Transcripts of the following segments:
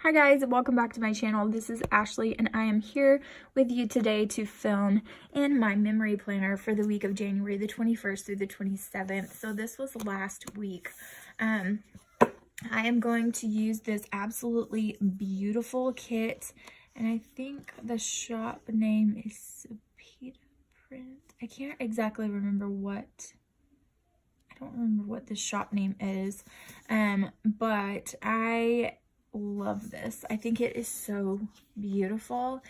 Hi guys, welcome back to my channel. This is Ashley and I am here with you today to film in my memory planner for the week of January the 21st through the 27th. So this was last week. I am going to use this absolutely beautiful kit, and I think the shop name is Print. I can't exactly remember I don't remember what the shop name is, but I love this. I think it is so beautiful.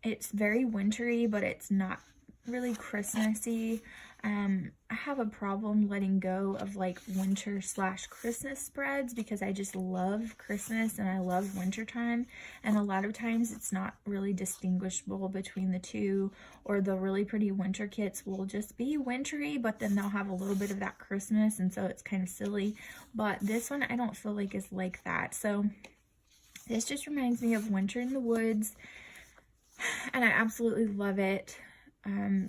It's very wintry, but it's not really Christmassy. I have a problem letting go of like winter / Christmas spreads because I just love Christmas and I love wintertime, and a lot of times it's not really distinguishable between the two, or the really pretty winter kits will just be wintry but then they'll have a little bit of that Christmas, and so it's kind of silly. But this one I don't feel like is like that. So this just reminds me of winter in the woods and I absolutely love it.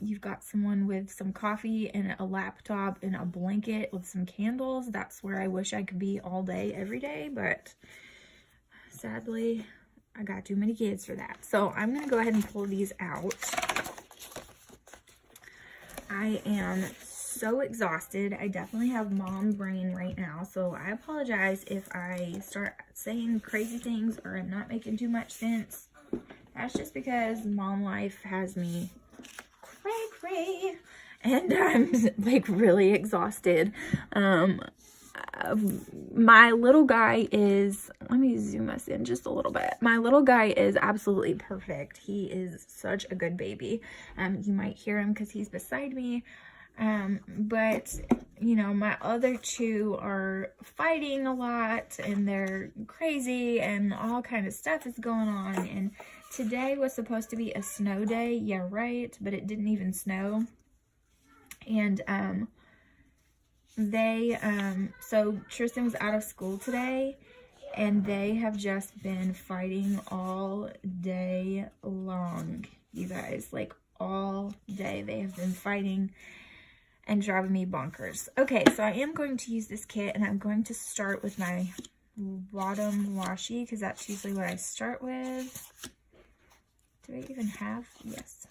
You've got someone with some coffee and a laptop and a blanket with some candles. That's where I wish I could be all day, every day, but sadly, I got too many kids for that. So I'm going to go ahead and pull these out. I am so exhausted. I definitely have mom brain right now, so I apologize if I start saying crazy things or I'm not making too much sense. That's just because mom life has me cray and I'm like really exhausted. My little guy is, let me zoom us in just a little bit. My little guy is absolutely perfect. He is such a good baby. You might hear him because he's beside me. But you know, my other two are fighting a lot and they're crazy and all kind of stuff is going on. And today was supposed to be a snow day. Yeah, right. But it didn't even snow. And, so Tristan was out of school today and they have just been fighting all day long, you guys, like all day they have been fighting and driving me bonkers. Okay, so I am going to use this kit and I'm going to start with my bottom washi because that's usually what I start with. Do I even have? Yes.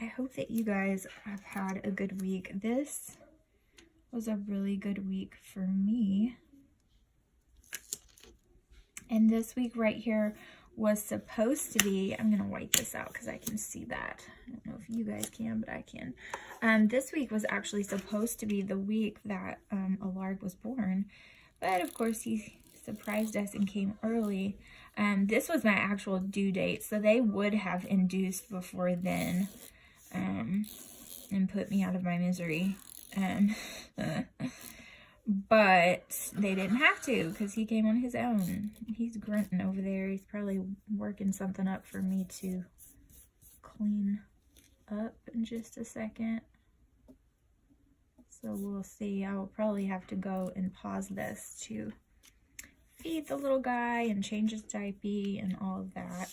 I hope that you guys have had a good week. This was a really good week for me. And this week right here was supposed to be, I'm going to wipe this out because I can see that. I don't know if you guys can, but I can. This week was actually supposed to be the week that Alard was born. But of course he surprised us and came early. This was my actual due date, so they would have induced before then and put me out of my misery. But they didn't have to because he came on his own. He's grunting over there. He's probably working something up for me to clean up in just a second. So we'll see. I will probably have to go and pause this to feed the little guy and change his diaper and all of that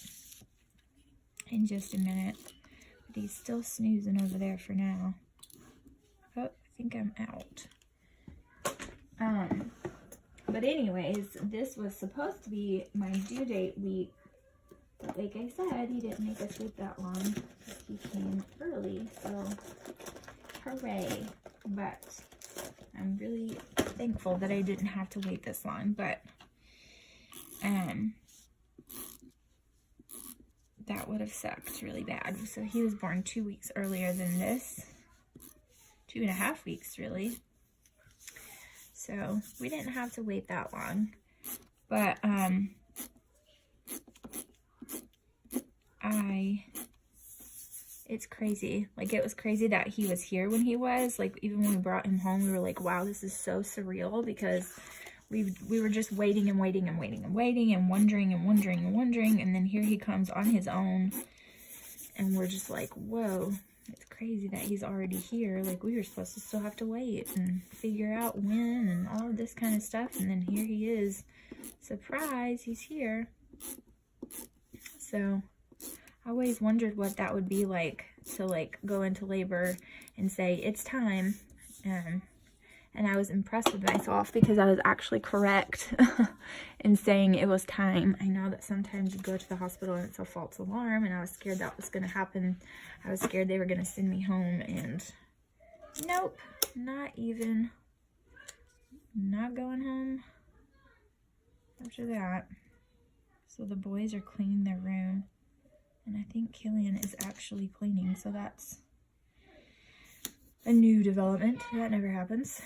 in just a minute. But he's still snoozing over there for now. Oh, I think I'm out. But anyways, this was supposed to be my due date week. But like I said, he didn't make us wait that long. He came early, so hooray. But I'm really thankful that I didn't have to wait this long. But that would have sucked really bad. So he was born 2 weeks earlier than this. 2.5 weeks, really. So we didn't have to wait that long. But it's crazy. Like, it was crazy that he was here when he was. Like, even when we brought him home, we were like, wow, this is so surreal, because we were just waiting and waiting and waiting and waiting and wondering and wondering and wondering, and then here he comes on his own, and we're just like, whoa, it's crazy that he's already here. Like, we were supposed to still have to wait and figure out when and all of this kind of stuff, and then here he is. Surprise, he's here. So I always wondered what that would be like to like go into labor and say it's time, And I was impressed with myself because I was actually correct in saying it was time. I know that sometimes you go to the hospital and it's a false alarm, and I was scared that was going to happen. I was scared they were going to send me home, and nope, not even. Not going home after that. So the boys are cleaning their room, and I think Killian is actually cleaning, so that's a new development. That never happens.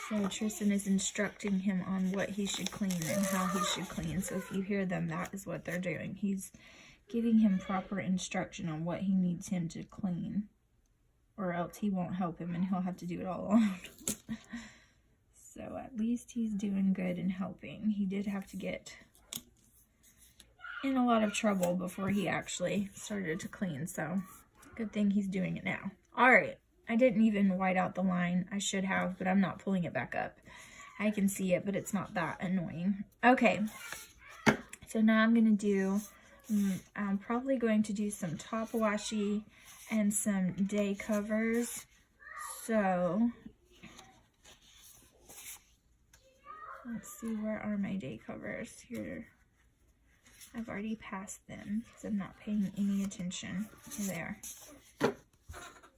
So Tristan is instructing him on what he should clean and how he should clean. So if you hear them, that is what they're doing. He's giving him proper instruction on what he needs him to clean, or else he won't help him and he'll have to do it all alone. So at least he's doing good and helping. He did have to get in a lot of trouble before he actually started to clean, so good thing he's doing it now. All right, I didn't even white out the line. I should have, but I'm not pulling it back up. I can see it, but it's not that annoying. Okay, so now I'm gonna do, I'm probably going to do some top washi and some day covers. So let's see, where are my day covers? Here. I've already passed them because I'm not paying any attention. Here they are.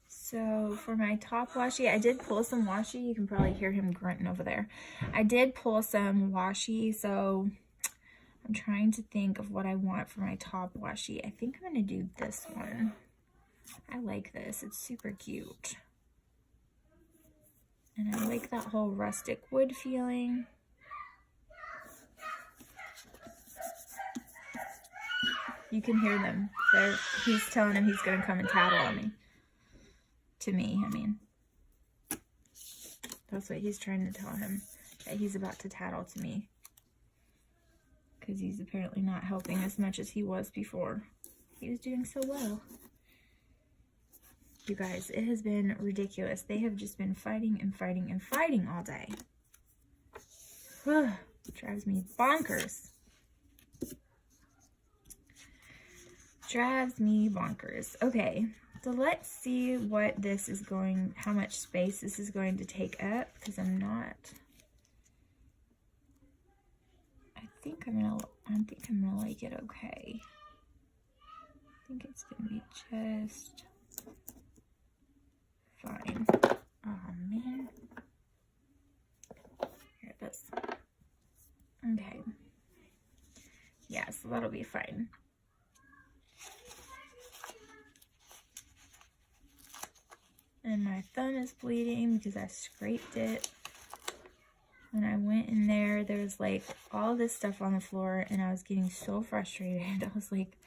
So for my top washi, I did pull some washi. You can probably hear him grunting over there. I did pull some washi, so I'm trying to think of what I want for my top washi. I think I'm going to do this one. I like this. It's super cute. And I like that whole rustic wood feeling. You can hear them. He's telling him he's going to come and tattle on me. To me, I mean. That's what he's trying to tell him. That he's about to tattle to me. Because he's apparently not helping as much as he was before. He was doing so well. You guys, it has been ridiculous. They have just been fighting and fighting and fighting all day. Drives me bonkers. Drives me bonkers. Okay, so let's see what this is going, how much space this is going to take up, because I think I'm gonna like it okay. I think it's gonna be just fine. Oh man. Here it is. Okay. Yeah, so that'll be fine. And my thumb is bleeding because I scraped it. When I went in there, there was like all this stuff on the floor and I was getting so frustrated. I was like,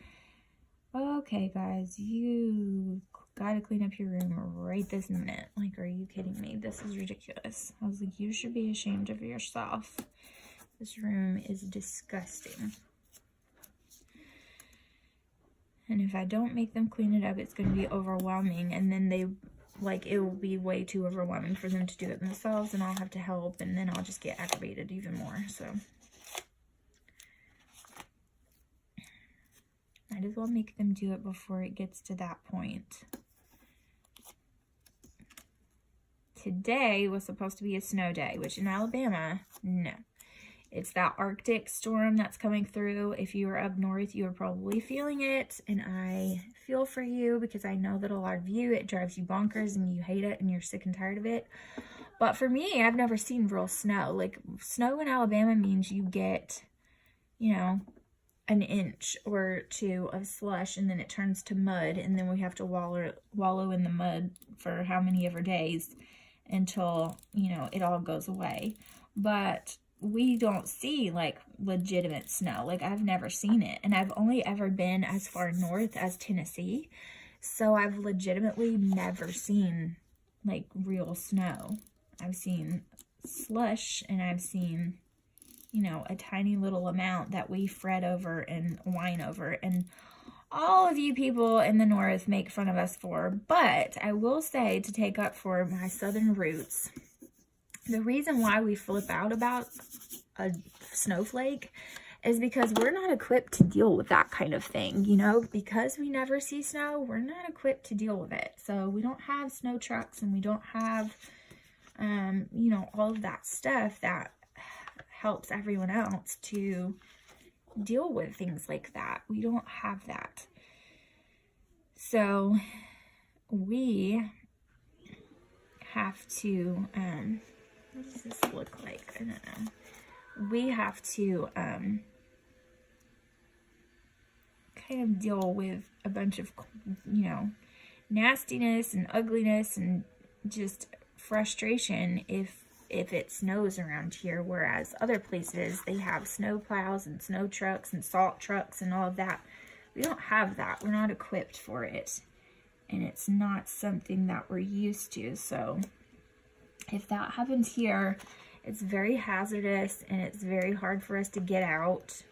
okay guys, you gotta clean up your room right this minute. Like, are you kidding me? This is ridiculous. I was like, you should be ashamed of yourself. This room is disgusting. And if I don't make them clean it up, it's gonna be overwhelming, and then it will be way too overwhelming for them to do it themselves, and I'll have to help, and then I'll just get aggravated even more. So might as well make them do it before it gets to that point. Today was supposed to be a snow day, which in Alabama, no. It's that Arctic storm that's coming through. If you are up north, you are probably feeling it. And I feel for you because I know that a lot of you, it drives you bonkers and you hate it and you're sick and tired of it. But for me, I've never seen real snow. Like, snow in Alabama means you get, you know, an inch or two of slush and then it turns to mud. And then we have to wallow in the mud for how many ever days until, you know, it all goes away. But we don't see like legitimate snow. Like, I've never seen it, and I've only ever been as far north as Tennessee, so I've legitimately never seen like real snow. I've seen slush and I've seen, you know, a tiny little amount that we fret over and whine over, and all of you people in the north make fun of us for. But I will say, to take up for my southern roots, the reason why we flip out about a snowflake is because we're not equipped to deal with that kind of thing, you know, because we never see snow, we're not equipped to deal with it. So we don't have snow trucks, and we don't have, you know, all of that stuff that helps everyone else to deal with things like that. We don't have that. So we have to, what does this look like? I don't know. We have to kind of deal with a bunch of, you know, nastiness and ugliness and just frustration if it snows around here, whereas other places, they have snow plows and snow trucks and salt trucks and all of that. We don't have that. We're not equipped for it, and it's not something that we're used to. So if that happens here, it's very hazardous, and it's very hard for us to get out,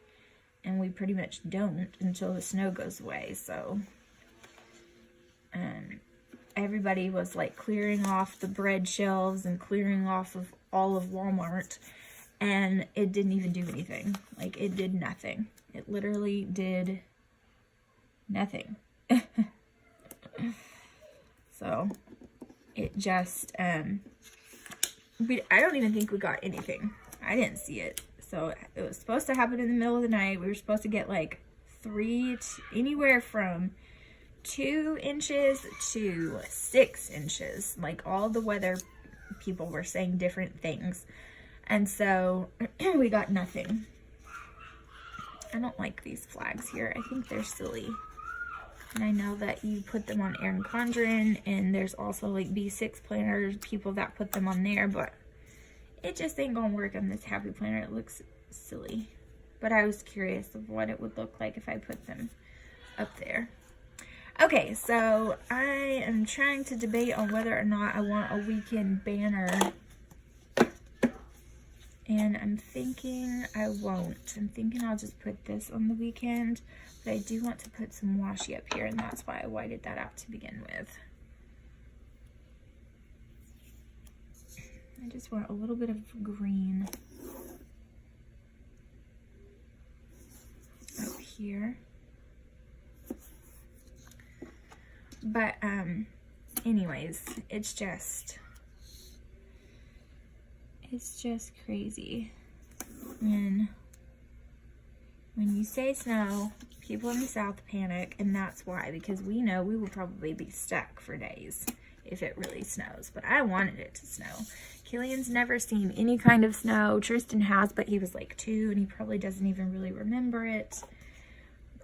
and we pretty much don't until the snow goes away. So everybody was like clearing off the bread shelves and clearing off of all of Walmart, and it didn't even do anything. Like, it did nothing. It literally did nothing. So it just I don't even think we got anything. I didn't see it. So it was supposed to happen in the middle of the night. We were supposed to get like anywhere from 2 inches to 6 inches. Like, all the weather people were saying different things. And so we got nothing. I don't like these flags here. I think they're silly. And I know that you put them on Erin Condren, and there's also like B6 planners, people that put them on there, but it just ain't gonna work on this happy planner. It looks silly. But I was curious of what it would look like if I put them up there. Okay, so I am trying to debate on whether or not I want a weekend banner. And I'm thinking I won't. I'm thinking I'll just put this on the weekend. But I do want to put some washi up here, and that's why I whited that out to begin with. I just want a little bit of green up here. But anyways, it's just crazy. And when you say snow, people in the South panic, and that's why, because we know we will probably be stuck for days if it really snows. But I wanted it to snow. Killian's never seen any kind of snow. Tristan has, but he was like 2, and he probably doesn't even really remember it.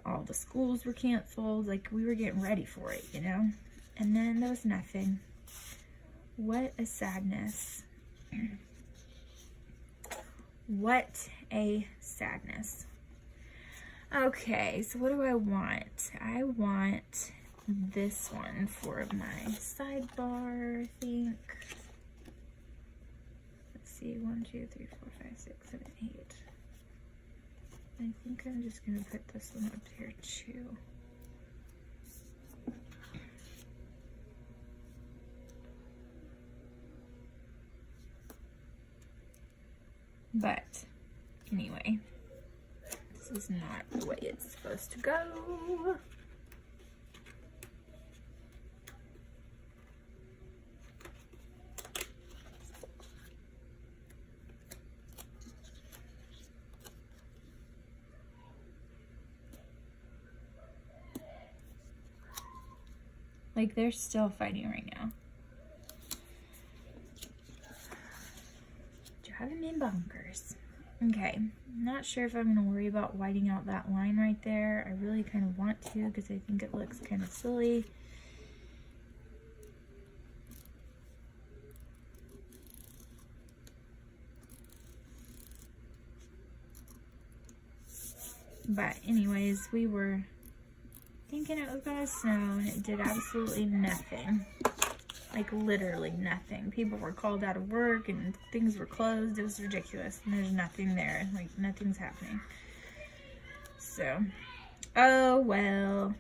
All the schools were canceled. Like, we were getting ready for it, you know? And then there was nothing. What a sadness. What a sadness. Okay, so what do I want? I want this one for my sidebar, I think. Let's see, 1, 2, 3, 4, 5, 6, 7, 8. I think I'm just gonna put this one up here too. But anyway, this is not the way it's supposed to go. Like, they're still fighting right now. Driving me bonkers. Okay, not sure if I'm going to worry about whiting out that line right there. I really kind of want to, because I think it looks kind of silly. But anyways, we were thinking it was going to snow, and it did absolutely nothing. Like, literally nothing. People were called out of work, and things were closed. It was ridiculous. And there's nothing there. Like, nothing's happening. So, oh well.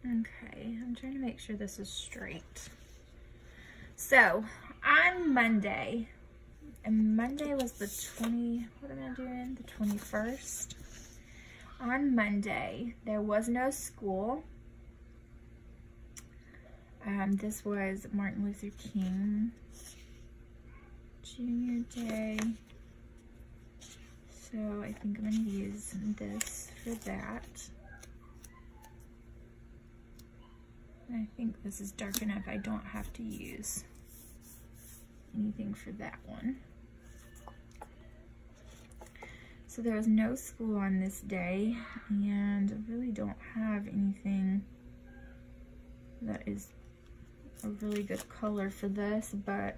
Okay, I'm trying to make sure this is straight. So, on Monday, and Monday was the what am I doing? The 21st. On Monday, there was no school. This was Martin Luther King Jr. Day. So I think I'm going to use this for that. I think this is dark enough. I don't have to use anything for that one. So there was no school on this day, and I really don't have anything that is a really good color for this, but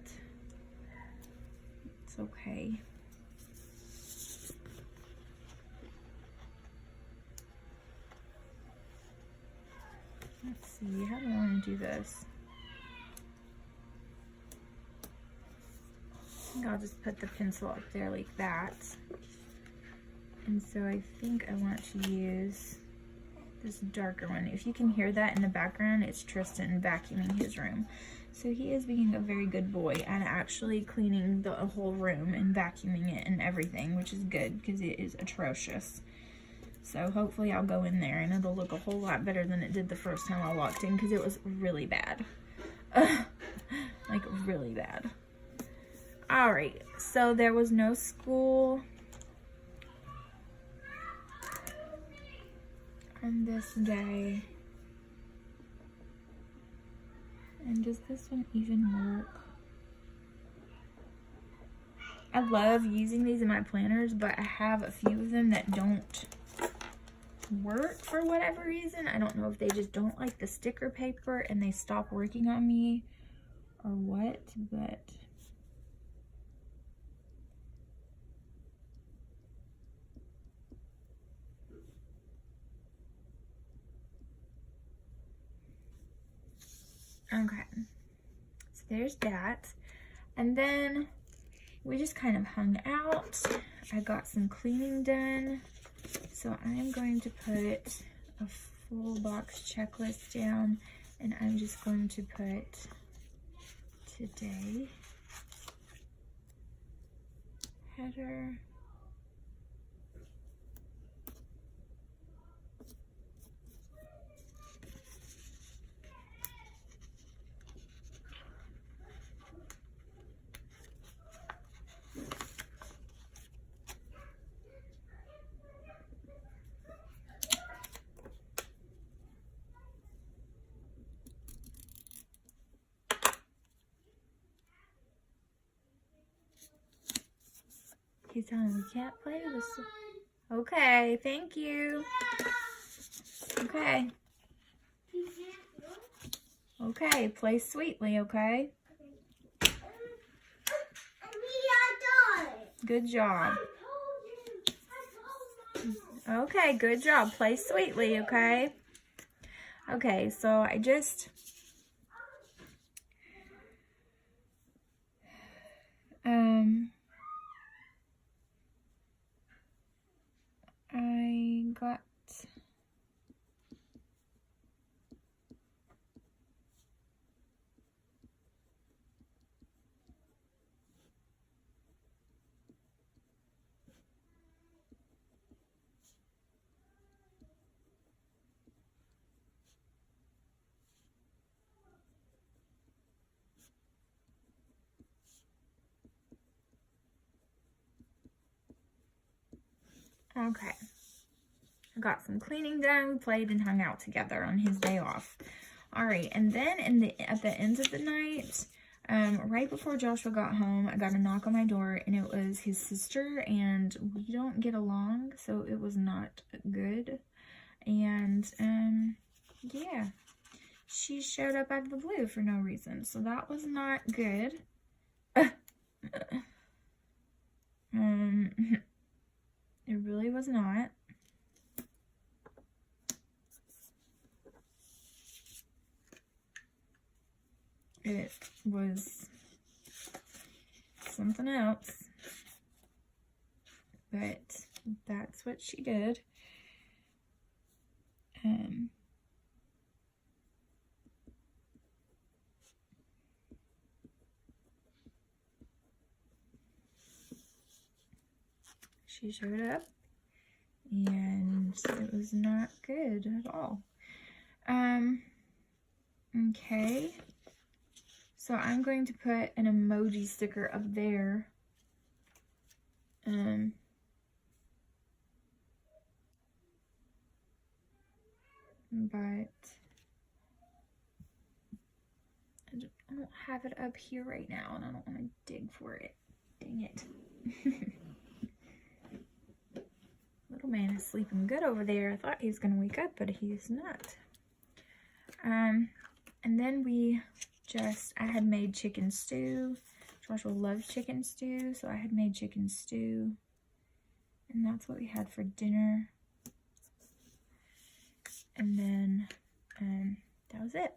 it's okay. Let's see, how do I want to do this? I think I'll just put the pencil up there like that. And so I think I want to use this darker one. If you can hear that in the background, it's Tristan vacuuming his room. So he is being a very good boy and actually cleaning the whole room and vacuuming it and everything, which is good because it is atrocious. So hopefully I'll go in there and it'll look a whole lot better than it did the first time I walked in, because it was really bad. Like really bad. Alright, so there was no school on this day. And does this one even work? I love using these in my planners, but I have a few of them that don't work for whatever reason. I don't know if they just don't like the sticker paper and they stop working on me or what, but okay. So there's that. And then we just kind of hung out. I got some cleaning done. So I am going to put a full box checklist down, and I'm just going to put today, header, he's telling me we can't play this. Okay, thank you. Okay. Okay, play sweetly, okay? Good job. Okay, good job. Play sweetly, okay? Okay, so I got okay. I got some cleaning done. We played and hung out together on his day off. All right, and then at the end of the night, right before Joshua got home, I got a knock on my door, and it was his sister, and we don't get along, so it was not good. And yeah, she showed up out of the blue for no reason, so that was not good. It really was not. It was something else, but that's what she did. she showed up, and it was not good at all. Okay, so I'm going to put an emoji sticker up there. But I don't have it up here right now, and I don't want to dig for it. Dang it. Little man is sleeping good over there. I thought he was going to wake up, but he's not. And then I had made chicken stew. Joshua loves chicken stew, so I had made chicken stew. And that's what we had for dinner. And then that was it.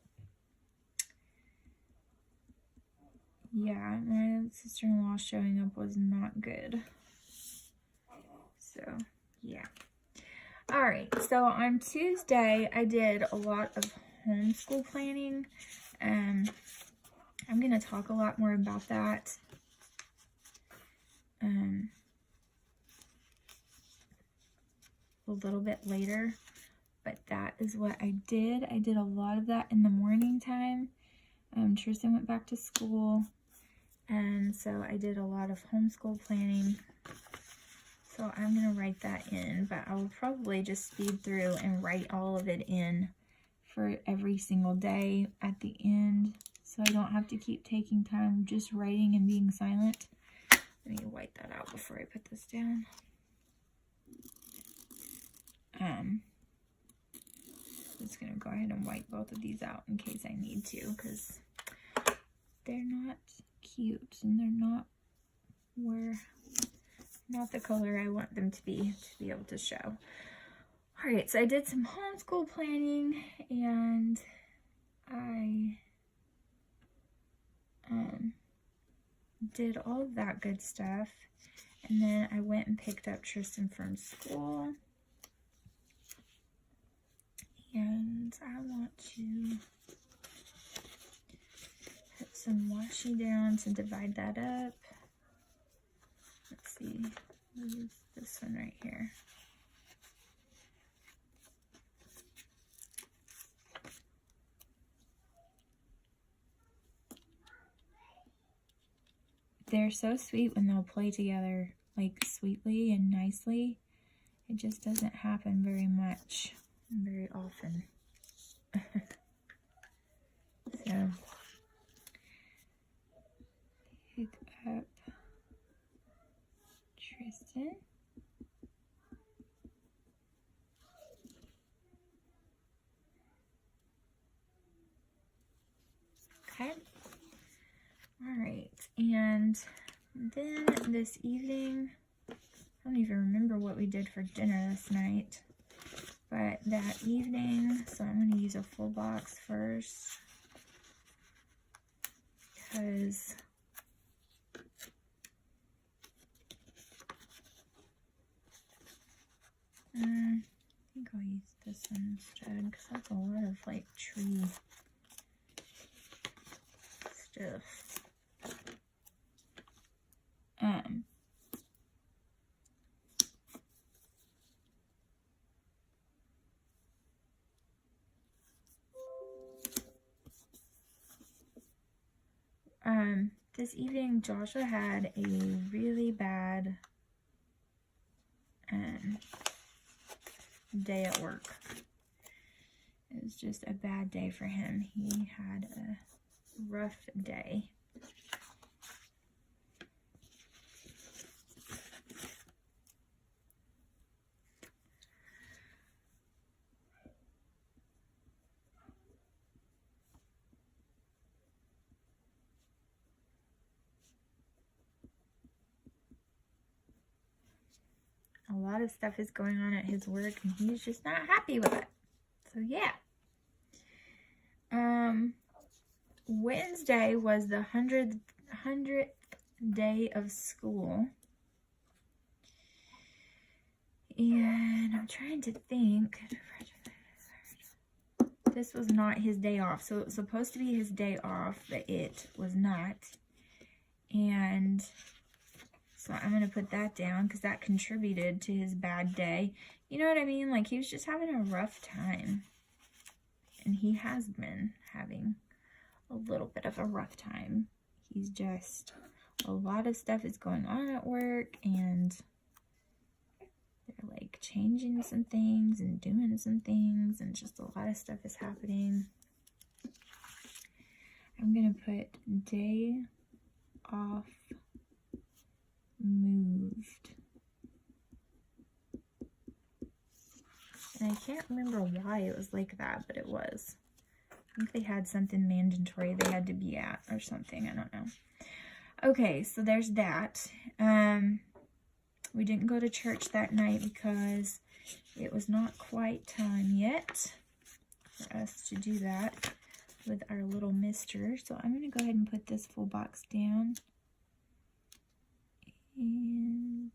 Yeah, my sister-in-law showing up was not good. So, yeah. Alright, so on Tuesday, I did a lot of homeschool planning. I'm going to talk a lot more about that. A little bit later. But that is what I did. I did a lot of that in the morning time. Tristan went back to school. And so I did a lot of homeschool planning. So I'm going to write that in. But I will probably just speed through and write all of it in for every single day at the end. So I don't have to keep taking time just writing and being silent. Let me wipe that out before I put this down. I'm just going to go ahead and wipe both of these out in case I need to, because they're not cute and they're not the color I want them to be able to show. Alright, so I did some homeschool planning, and I did all of that good stuff, and then I went and picked up Tristan from school. And I want to put some washi down to divide that up. Let's see, we'll use this one right here. They're so sweet when they'll play together, like sweetly and nicely. It just doesn't happen very much. Very often. So, pick up Tristan. Okay. Alright, and then this evening, I don't even remember what we did for dinner this night. But that evening, so I'm going to use a full box first, because I think I'll use this one instead, because that's a lot of like tree stuff. This evening, Joshua had a really bad day at work. It was just a bad day for him. He had a rough day. A lot of stuff is going on at his work, and he's just not happy with it. So yeah. Wednesday was the 100th day of school. And I'm trying to think. This was not his day off. So it was supposed to be his day off, but it was not. And So I'm going to put that down because that contributed to his bad day. You know what I mean? Like, he was just having a rough time. And he has been having a little bit of a rough time. He's just, a lot of stuff is going on at work, and they're like changing some things and doing some things, and just a lot of stuff is happening. I'm going to put day off moved. And I can't remember why it was like that, but it was. I think they had something mandatory they had to be at or something. I don't know. Okay, so there's that. We didn't go to church that night because it was not quite time yet for us to do that with our little mister. So I'm going to go ahead and put this full box down. And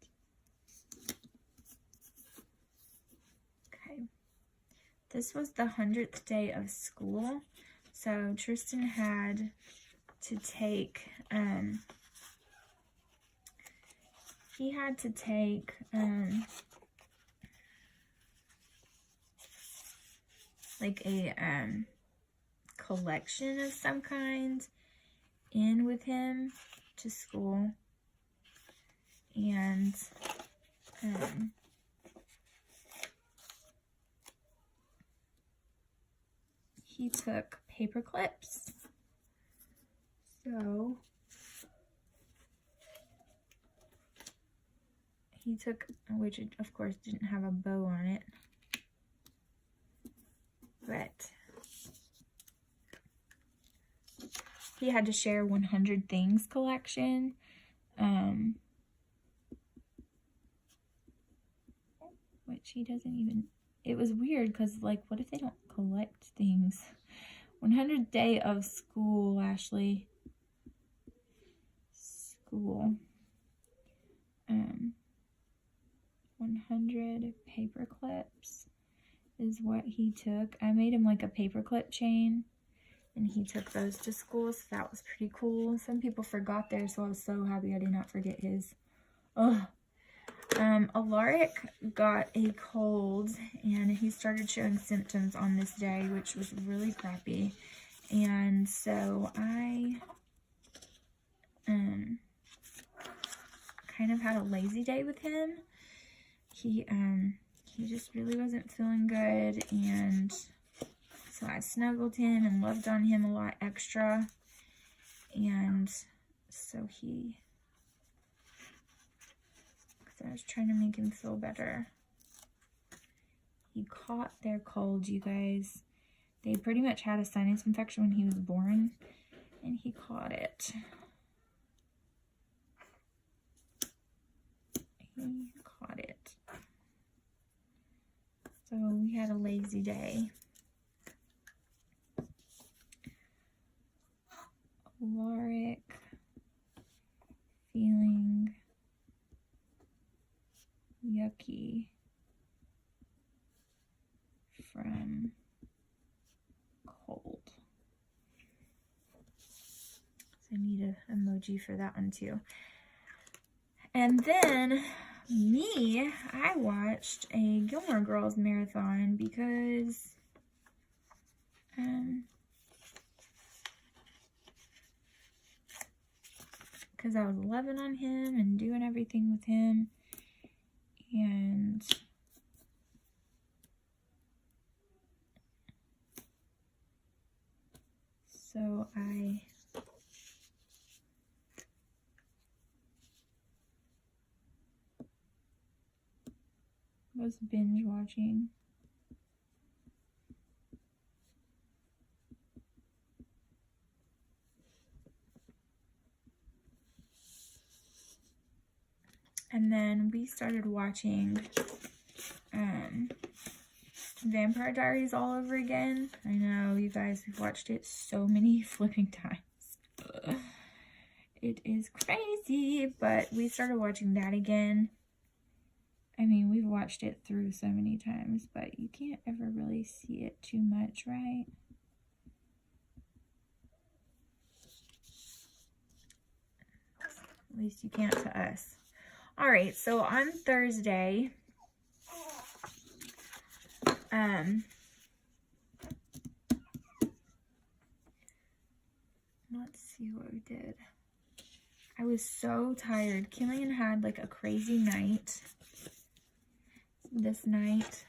okay, this was the 100th day of school. So Tristan had to take, like a collection of some kind in with him to school. And he took paper clips. So he took, which of course didn't have a bow on it, but he had to share 100 things collection. Which he doesn't even, it was weird because, like, what if they don't collect things? 100th day of school, Ashley. School. 100 paper clips is what he took. I made him like a paper clip chain, and he took those to school, so that was pretty cool. Some people forgot theirs, so I was so happy I did not forget his. Ugh. Alaric got a cold, and he started showing symptoms on this day, which was really crappy. And so I kind of had a lazy day with him. He just really wasn't feeling good, and so I snuggled him and loved on him a lot extra. And so I was trying to make him feel better. He caught their cold, you guys. They pretty much had a sinus infection when he was born, and he caught it. He caught it. So we had a lazy day. Alaric feeling yucky from cold. So I need an emoji for that one too. And then I watched a Gilmore Girls marathon because I was loving on him and doing everything with him. And so I was binge watching. And then we started watching Vampire Diaries all over again. I know, you guys, we've watched it so many flipping times. Ugh. It is crazy, but we started watching that again. I mean, we've watched it through so many times, but you can't ever really see it too much, right? At least you can't to us. All right, so on Thursday, let's see what we did. I was so tired. Killian had like a crazy night this night.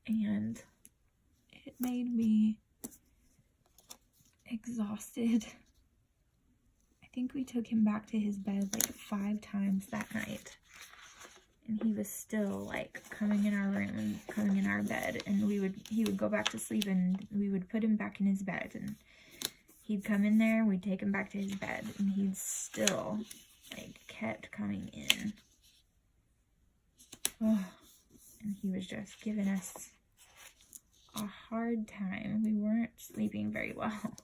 And it made me exhausted. I think we took him back to his bed like 5 times that night. And he was still like coming in our room and coming in our bed. And he would go back to sleep and we would put him back in his bed. And he'd come in there, we'd take him back to his bed. And he'd still like kept coming in. Oh, and he was just giving us a hard time. We weren't sleeping very well.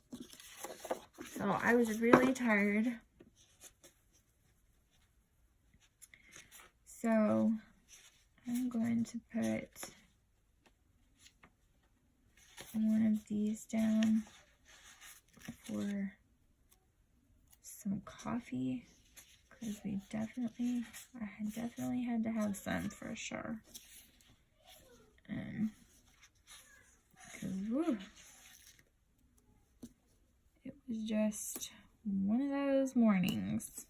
So I was really tired. So I'm going to put one of these down for some coffee, because I definitely had to have some for sure. Because it was just one of those mornings.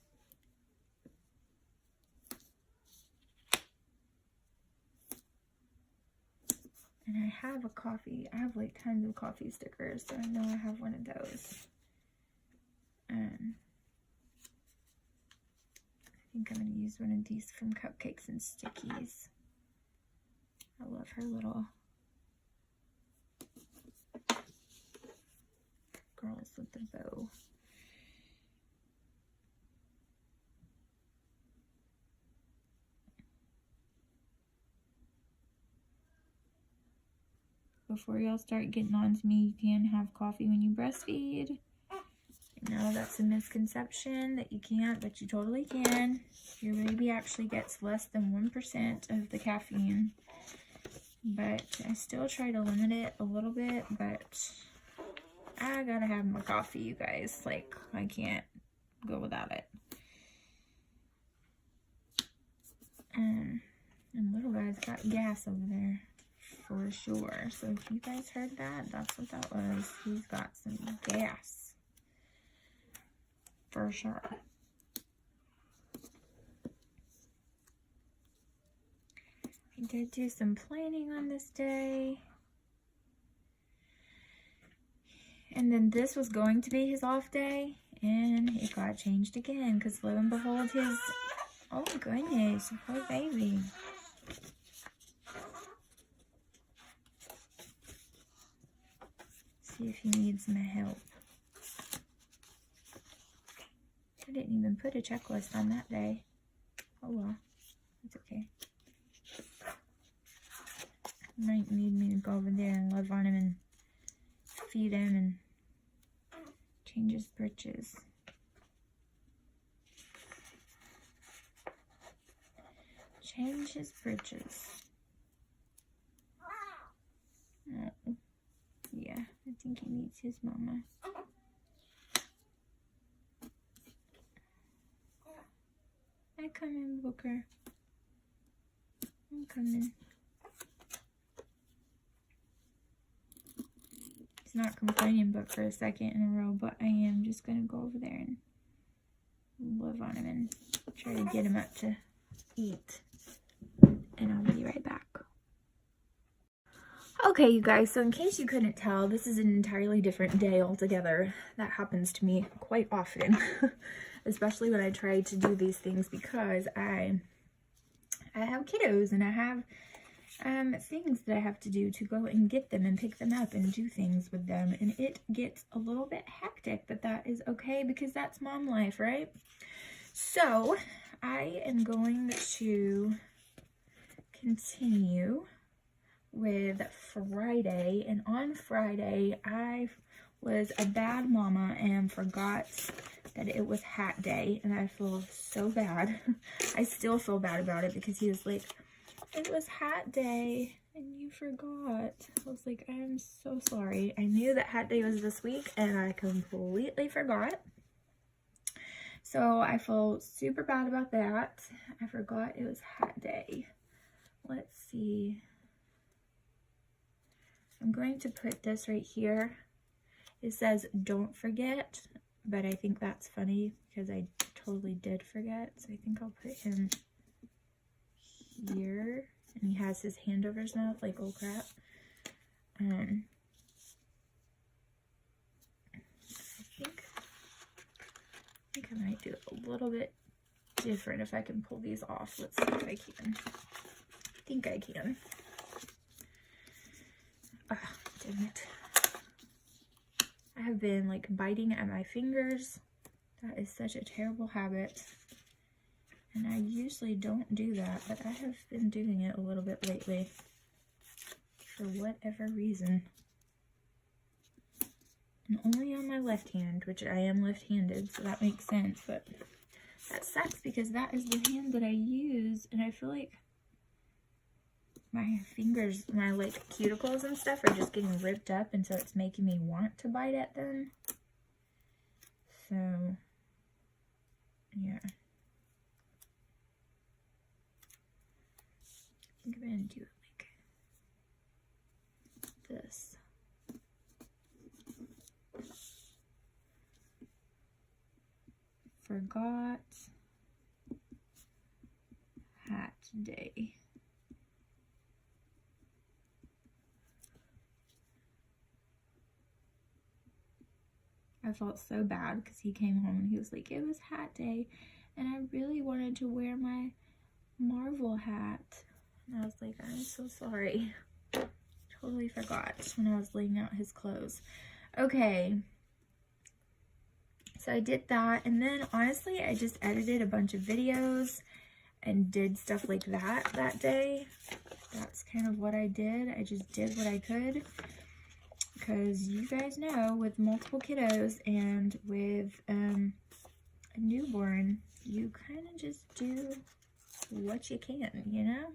And I have a coffee. I have like tons of coffee stickers, so I know I have one of those. I think I'm going to use one of these from Cupcakes and Stickies. I love her little girls with the bow. Before y'all start getting on to me, you can have coffee when you breastfeed. I know that's a misconception that you can't, but you totally can. Your baby actually gets less than 1% of the caffeine. But I still try to limit it a little bit, but I gotta have more coffee, you guys. Like, I can't go without it. And little guy's got gas over there for sure. So if you guys heard that, that's what that was. He's got some gas for sure. I did do some planning on this day. And then this was going to be his off day, and it got changed again, because lo and behold, his, oh goodness, poor baby. See if he needs my help. I didn't even put a checklist on that day. Oh well, it's okay. Might need me to go over there and love on him and feed him and change his britches. Change his britches. Oh, yeah, I think he needs his mama. I come in, Booker. I'm coming. He's not complaining but for a second in a row, but I am just going to go over there and love on him and try to get him up to eat. And I'll be right back. Okay, you guys, so in case you couldn't tell, this is an entirely different day altogether. That happens to me quite often, especially when I try to do these things, because I have kiddos and I have things that I have to do to go and get them and pick them up and do things with them, and it gets a little bit hectic, but that is okay because that's mom life, right? So I am going to continue with Friday, and on Friday I was a bad mama and forgot that it was hat day, and I feel so bad. I still feel bad about it because he was like, it was hat day and you forgot. I was like, I'm so sorry. I knew that hat day was this week and I completely forgot. So I feel super bad about that. I forgot it was hat day. Let's see. I'm going to put this right here. It says don't forget, but I think that's funny because I totally did forget. So I think I'll put him here, and he has his hand over his mouth like, oh crap. I think I might do it a little bit different if I can pull these off. Let's see if I can. I think I can. Ah, dang it. I have been like biting at my fingers. That is such a terrible habit. And I usually don't do that, but I have been doing it a little bit lately for whatever reason. And only on my left hand, which I am left-handed, so that makes sense, but that sucks because that is the hand that I use, and I feel like my fingers, my like cuticles and stuff are just getting ripped up, and so it's making me want to bite at them. So, yeah. I think I'm gonna do it like this. Forgot hat day. I felt so bad because he came home and he was like, it was hat day and I really wanted to wear my Marvel hat. And I was like, I'm so sorry. Totally forgot when I was laying out his clothes. Okay. So I did that, and then honestly I just edited a bunch of videos and did stuff like that day. That's kind of what I did. I just did what I could, because you guys know with multiple kiddos and with a newborn, you kind of just do what you can, you know?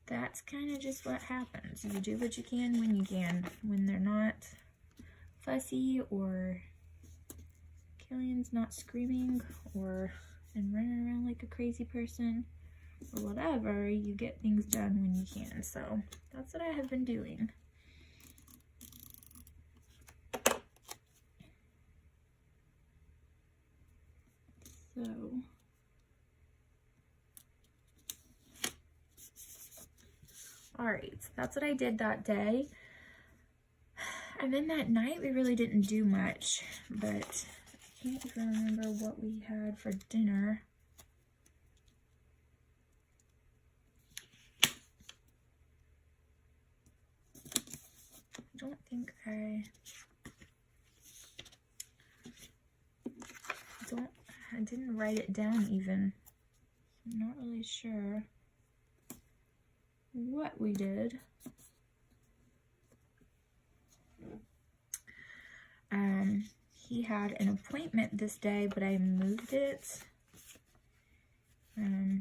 That's kind of just what happens. You do what you can when you can, when they're not fussy or Killian's not screaming and running around like a crazy person or whatever. You get things done when you can. So that's what I have been doing. So alright, so that's what I did that day. And then that night we really didn't do much, but I can't even remember what we had for dinner. I didn't write it down even. I'm not really sure what we did. He had an appointment this day, but I moved it. I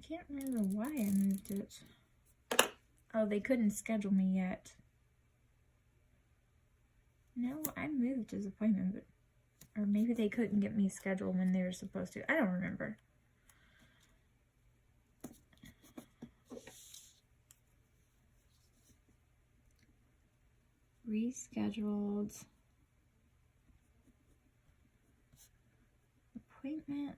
can't remember why I moved it. Oh, they couldn't schedule me yet. No, I moved his appointment, but, or maybe they couldn't get me scheduled when they were supposed to. I don't remember. Rescheduled appointment.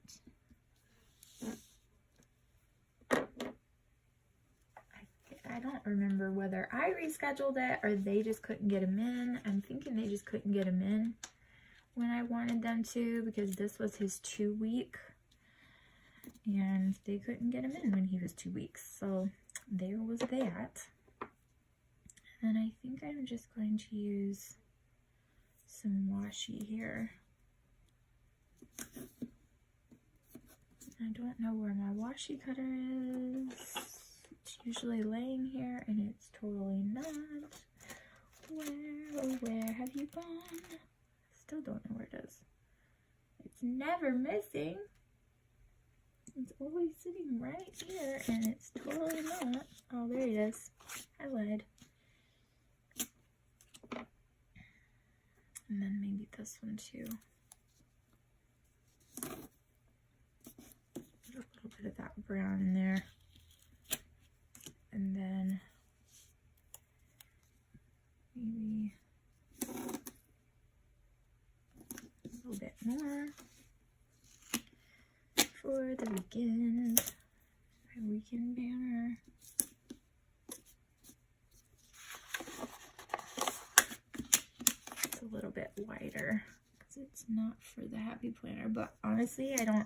I don't remember whether I rescheduled it or they just couldn't get him in. I'm thinking they just couldn't get him in when I wanted them to, because this was his 2 week and they couldn't get him in when he was 2 weeks. So there was that. And I think I'm just going to use some washi here. I don't know where my washi cutter is. It's usually laying here and it's totally not. Where have you gone? Still don't know where it is. It's never missing. It's always sitting right here and it's totally not. Oh, there it is. I lied. And then maybe this one too. Put a little bit of that brown in there. And then maybe a little bit more for the weekend. My weekend banner. It's a little bit wider because it's not for the Happy Planner, but honestly, I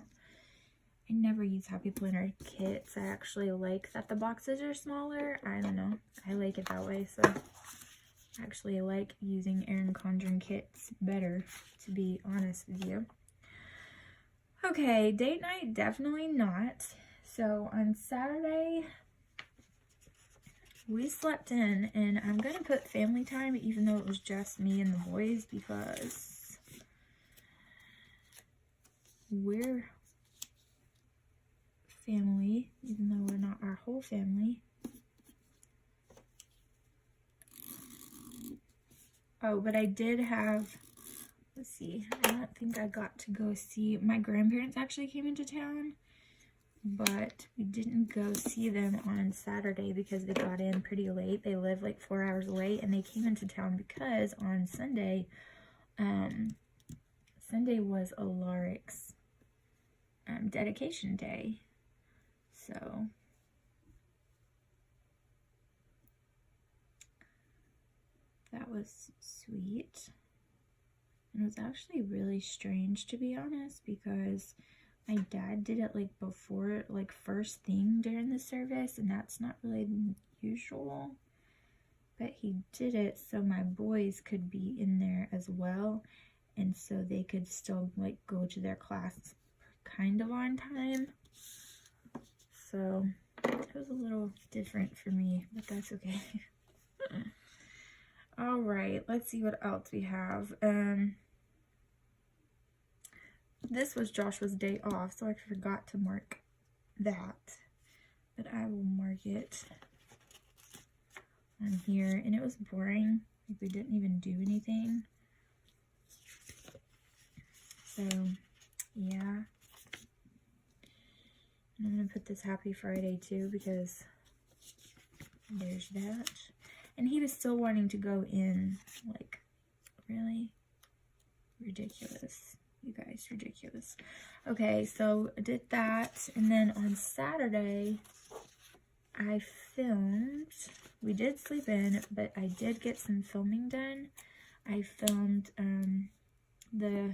never use Happy Planner kits. I actually like that the boxes are smaller. I don't know. I like it that way, so I actually like using Erin Condren kits better, to be honest with you. Okay, date night, definitely not. So on Saturday, we slept in, and I'm going to put family time even though it was just me and the boys because we're family, even though we're not our whole family. Oh, but I did have, let's see, I don't think I got to go see, my grandparents actually came into town, but we didn't go see them on Saturday because they got in pretty late. They live like 4 hours away, and they came into town because on Sunday, Sunday was Alaric's dedication day. So that was sweet. And it was actually really strange, to be honest, because my dad did it like before, like first thing during the service, and that's not really usual. But he did it so my boys could be in there as well, and so they could still like go to their class kind of on time. So it was a little different for me, but that's okay. All right, let's see what else we have. This was Joshua's day off, so I forgot to mark that, but I will mark it on here. And it was boring, like we didn't even do anything. So yeah, and I'm gonna put this Happy Friday too because there's that. And he was still wanting to go in, like, really ridiculous. You guys, ridiculous. Okay, so I did that, and then on Saturday, I filmed. We did sleep in, but I did get some filming done. I filmed the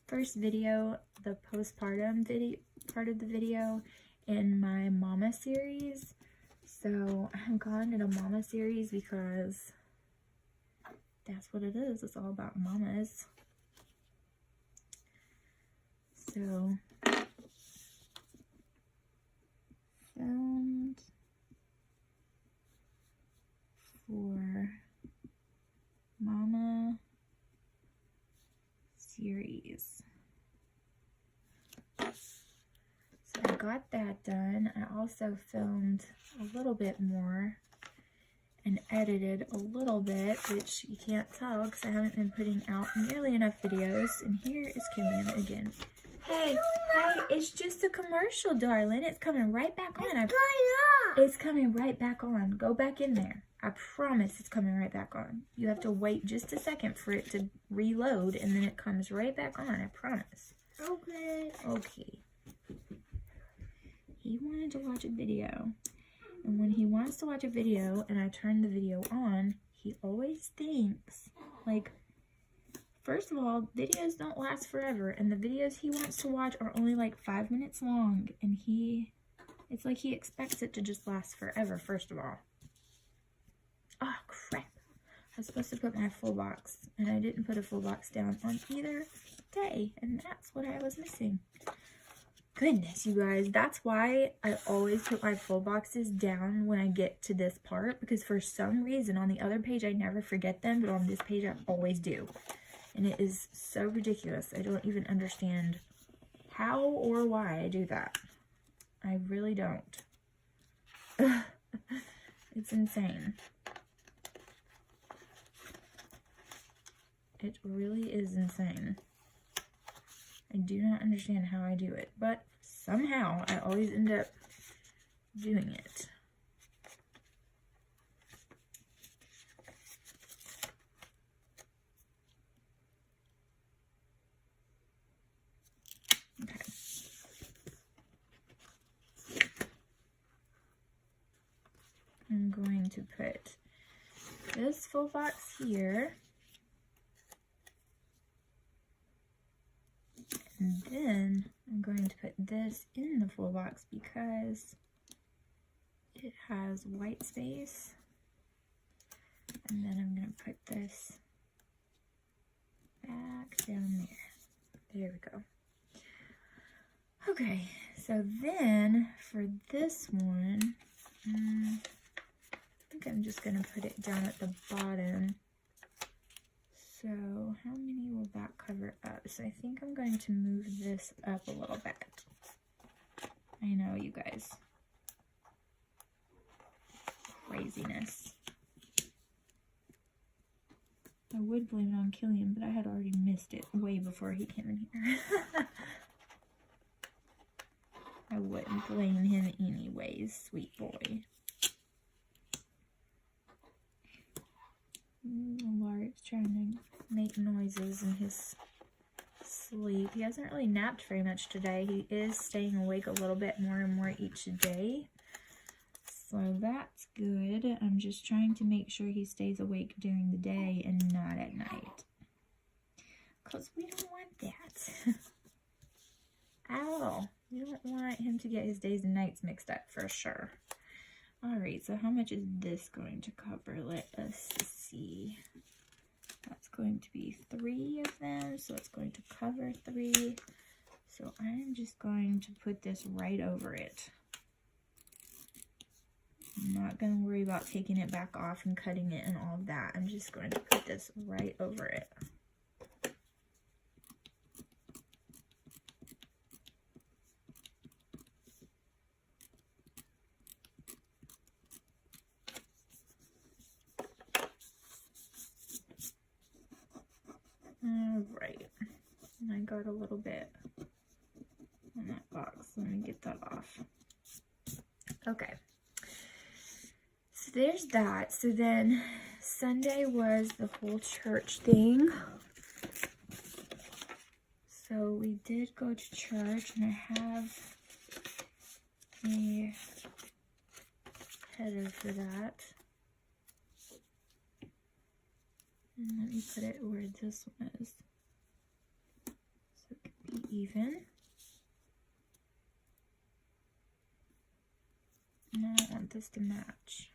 first video, the postpartum video, part of the video in my Mama series. So I'm calling it a Mama series because that's what it is. It's all about mamas. So, filmed for Mama series. So I got that done. I also filmed a little bit more and edited a little bit, which you can't tell because I haven't been putting out nearly enough videos. And here is Killian again. Hey, it's just a commercial, darling. It's coming right back on. It's coming right back on. Go back in there. I promise it's coming right back on. You have to wait just a second for it to reload, and then it comes right back on. I promise. Okay. Okay. He wanted to watch a video. And when he wants to watch a video and I turn the video on, he always thinks, like, first of all, videos don't last forever, and the videos he wants to watch are only like 5 minutes long, and it's like he expects it to just last forever, first of all. Oh, crap. I was supposed to put my full box, and I didn't put a full box down on either day, and that's what I was missing. Goodness, you guys, that's why I always put my full boxes down when I get to this part, because for some reason on the other page I never forget them, but on this page I always do. And it is so ridiculous. I don't even understand how or why I do that. I really don't. It's insane. It really is insane. I do not understand how I do it, but somehow I always end up doing it. Okay. I'm going to put this full box here. And then I'm going to put this in the full box because it has white space. And then I'm going to put this back down there. There we go. Okay, so then for this one, I think I'm just going to put it down at the bottom. So how many will that cover up? So I think I'm going to move this up a little bit. I know, you guys. Craziness. I would blame it on Killian, but I had already missed it way before he came in here. I wouldn't blame him anyways, sweet boy. Lark's trying to make noises in his sleep. He hasn't really napped very much today. He is staying awake a little bit more and more each day. So that's good. I'm just trying to make sure he stays awake during the day and not at night. Because we don't want that. At all. We don't want him to get his days and nights mixed up for sure. Alright, so how much is this going to cover? Let us see. That's going to be 3 of them, so it's going to cover 3. So I'm just going to put this right over it. I'm not going to worry about taking it back off and cutting it and all of that. I'm just going to put this right over it. Alright, and I got a little bit on that box. Let me get that off. Okay, so there's that. So then Sunday was the whole church thing. So we did go to church, and I have a header for that. And let me put it where this one is, so it can be even. And I don't want this to match.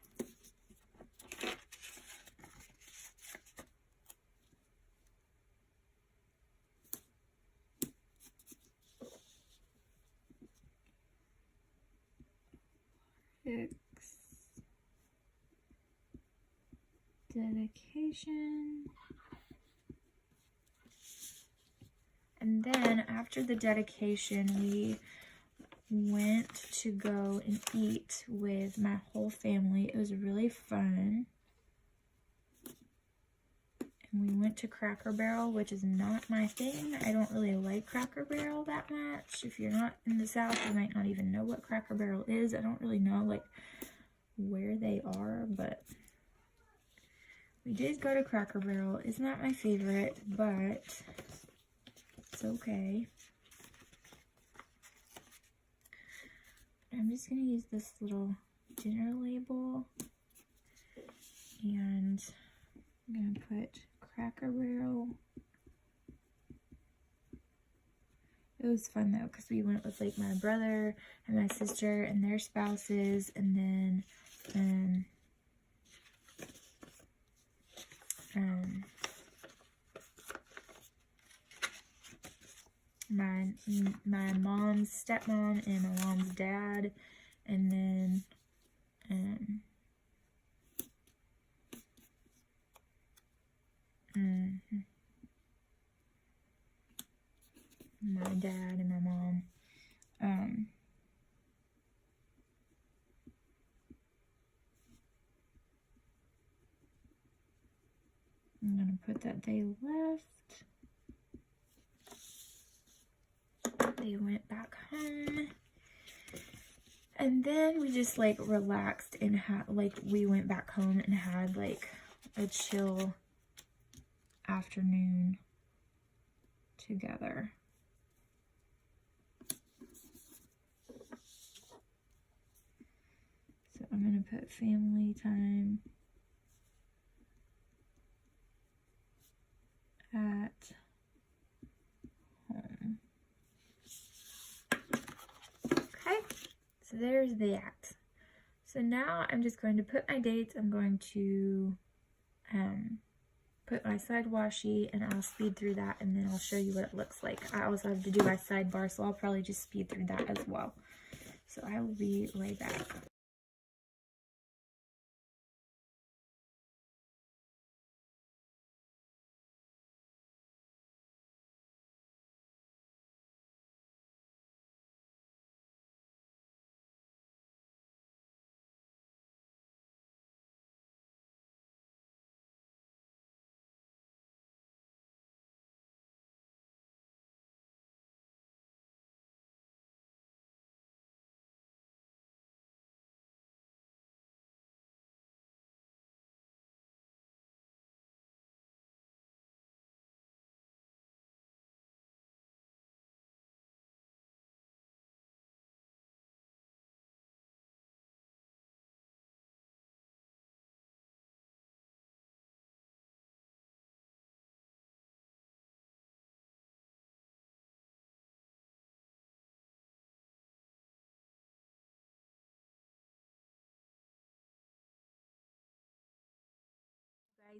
Dedication. And then after the dedication, we went to go and eat with my whole family. It was really fun. And we went to Cracker Barrel, which is not my thing. I don't really like Cracker Barrel that much. If you're not in the South, you might not even know what Cracker Barrel is. I don't really know like where they are, but we did go to Cracker Barrel. It's not my favorite, but it's okay. I'm just going to use this little dinner label, and I'm going to put Cracker Barrel. It was fun though, because we went with like my brother and my sister and their spouses, and then my mom's stepmom and my mom's dad, and then my dad and my mom. I'm going to put that they left. They went back home. And then we just like relaxed and had like we went back home and had like a chill afternoon together. So I'm going to put family time at home. Okay, so there's that. So now I'm just going to put my dates. I'm going to put my side washi and I'll speed through that and then I'll show you what it looks like. I also have to do my sidebar, so I'll probably just speed through that as well. So I will be right back.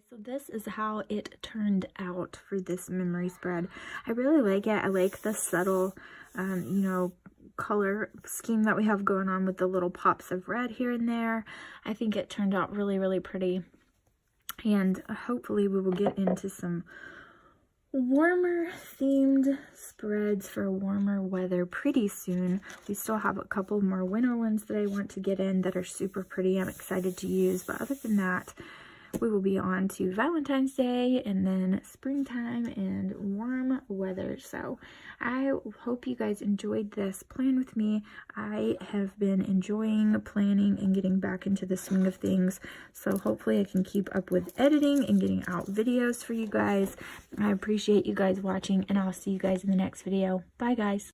So this is how it turned out for this memory spread. I really like it. I like the subtle, you know, color scheme that we have going on with the little pops of red here and there. I think it turned out really, really pretty. And hopefully we will get into some warmer themed spreads for warmer weather pretty soon. We still have a couple more winter ones that I want to get in that are super pretty. I'm excited to use, but other than that, we will be on to Valentine's Day and then springtime and warm weather. So I hope you guys enjoyed this plan with me. I have been enjoying planning and getting back into the swing of things. So hopefully I can keep up with editing and getting out videos for you guys. I appreciate you guys watching and I'll see you guys in the next video. Bye guys.